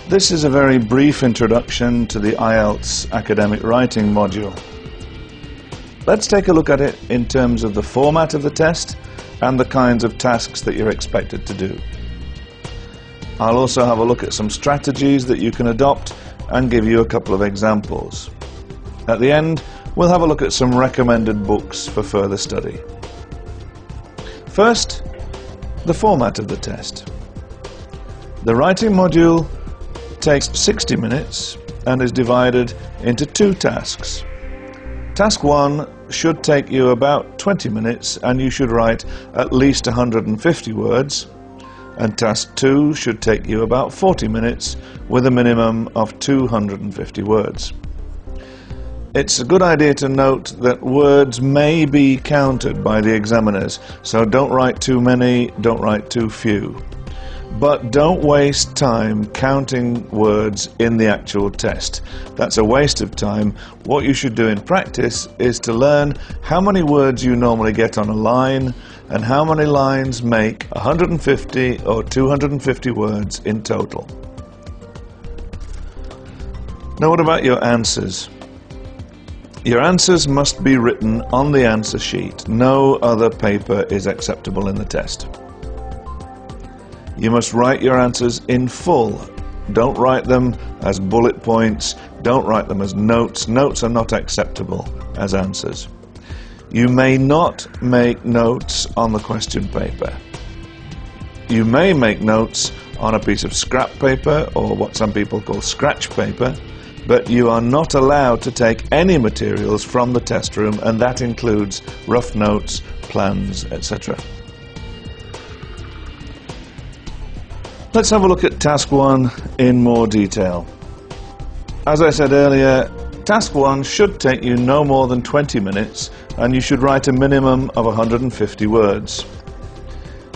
This is a very brief introduction to the IELTS academic writing module. Let's take a look at it in terms of the format of the test and the kinds of tasks that you're expected to do. I'll also have a look at some strategies that you can adopt and give you a couple of examples. At the end, we'll have a look at some recommended books for further study. First, the format of the test. The writing module takes 60 minutes and is divided into two tasks. Task 1 should take you about 20 minutes and you should write at least 150 words, and Task 2 should take you about 40 minutes with a minimum of 250 words. It's a good idea to note that words may be counted by the examiners, so don't write too many, don't write too few. But don't waste time counting words in the actual test. That's a waste of time. What you should do in practice is to learn how many words you normally get on a line and how many lines make 150 or 250 words in total. Now, what about your answers? Your answers must be written on the answer sheet. No other paper is acceptable in the test. You must write your answers in full. Don't write them as bullet points. Don't write them as notes. Notes are not acceptable as answers. You may not make notes on the question paper. You may make notes on a piece of scrap paper or what some people call scratch paper, but you are not allowed to take any materials from the test room, and that includes rough notes, plans, etc. Let's have a look at Task 1 in more detail. As I said earlier, Task 1 should take you no more than 20 minutes and you should write a minimum of 150 words.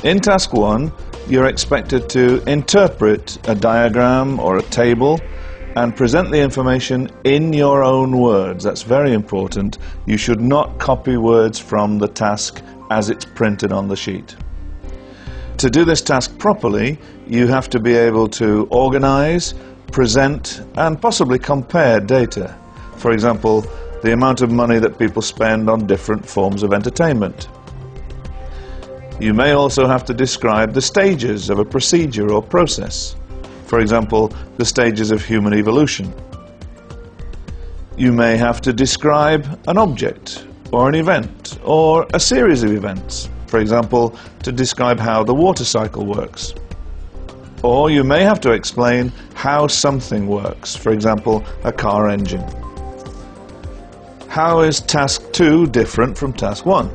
In Task 1, you're expected to interpret a diagram or a table and present the information in your own words. That's very important. You should not copy words from the task as it's printed on the sheet. To do this task properly, you have to be able to organize, present, and possibly compare data. For example, the amount of money that people spend on different forms of entertainment. You may also have to describe the stages of a procedure or process. For example, the stages of human evolution. You may have to describe an object, or an event, or a series of events. For example, to describe how the water cycle works. Or you may have to explain how something works, for example, a car engine. How is Task 2 different from Task 1?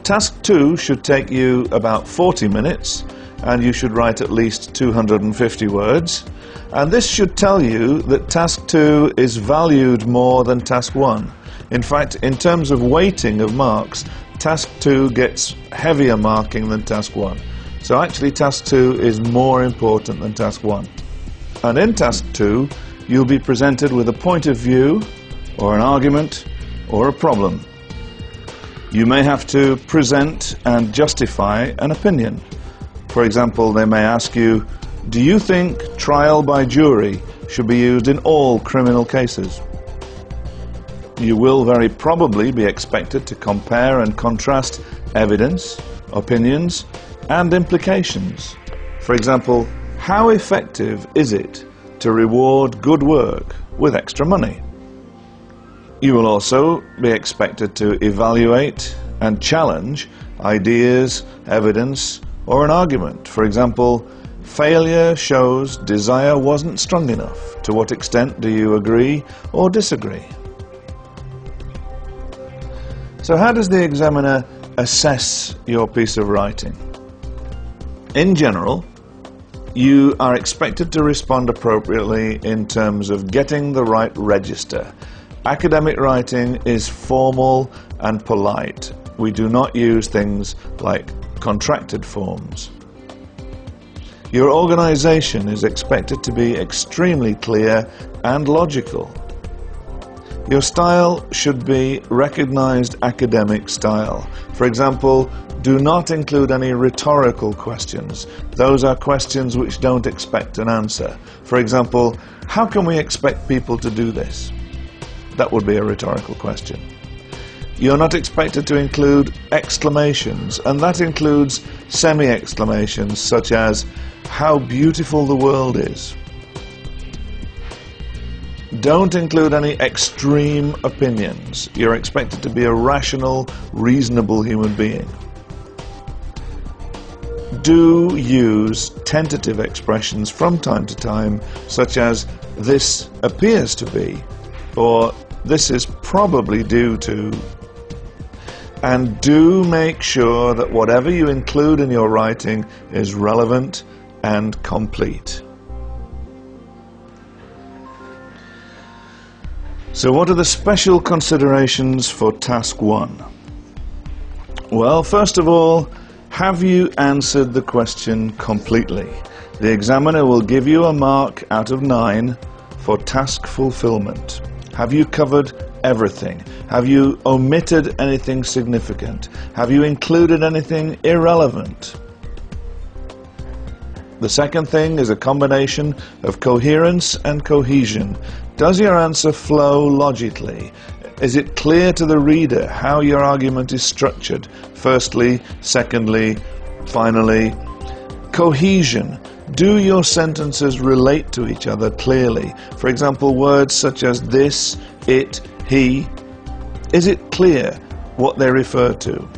Task 2 should take you about 40 minutes and you should write at least 250 words. And this should tell you that Task 2 is valued more than Task 1. In fact, in terms of weighting of marks, Task 2 gets heavier marking than Task 1. So actually Task 2 is more important than Task 1. And in Task 2, you'll be presented with a point of view, or an argument, or a problem. You may have to present and justify an opinion. For example, they may ask you, do you think trial by jury should be used in all criminal cases? You will very probably be expected to compare and contrast evidence, opinions, and implications. For example, how effective is it to reward good work with extra money? You will also be expected to evaluate and challenge ideas, evidence, or an argument. For example, failure shows desire wasn't strong enough. To what extent do you agree or disagree? So how does the examiner assess your piece of writing? In general, you are expected to respond appropriately in terms of getting the right register. Academic writing is formal and polite. We do not use things like contracted forms. Your organization is expected to be extremely clear and logical. Your style should be recognized academic style. For example, do not include any rhetorical questions. Those are questions which don't expect an answer. For example, how can we expect people to do this? That would be a rhetorical question. You're not expected to include exclamations, and that includes semi-exclamations such as, how beautiful the world is. Don't include any extreme opinions. You're expected to be a rational, reasonable human being. Do use tentative expressions from time to time, such as, this appears to be, or this is probably due to. And do make sure that whatever you include in your writing is relevant and complete. So what are the special considerations for Task 1? Well, first of all, have you answered the question completely? The examiner will give you a mark out of 9 for task fulfillment. Have you covered everything? Have you omitted anything significant? Have you included anything irrelevant? The second thing is a combination of coherence and cohesion. Does your answer flow logically? Is it clear to the reader how your argument is structured? Firstly, secondly, finally. Cohesion. Do your sentences relate to each other clearly? For example, words such as this, it, he. Is it clear what they refer to?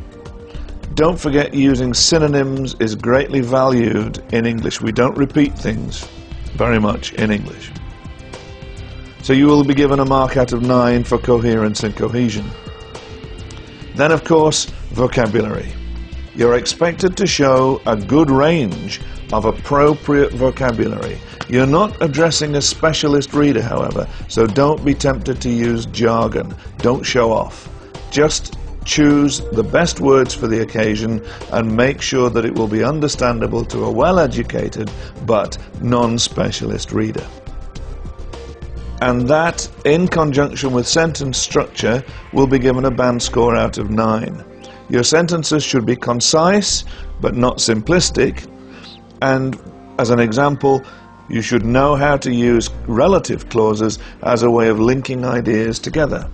Don't forget, using synonyms is greatly valued in English. We don't repeat things very much in English. So you will be given a mark out of 9 for coherence and cohesion. Then, of course, vocabulary. You're expected to show a good range of appropriate vocabulary. You're not addressing a specialist reader, however, so don't be tempted to use jargon. Don't show off. Just choose the best words for the occasion and make sure that it will be understandable to a well-educated but non-specialist reader. And that, in conjunction with sentence structure, will be given a band score out of 9. Your sentences should be concise but not simplistic, and as an example, you should know how to use relative clauses as a way of linking ideas together.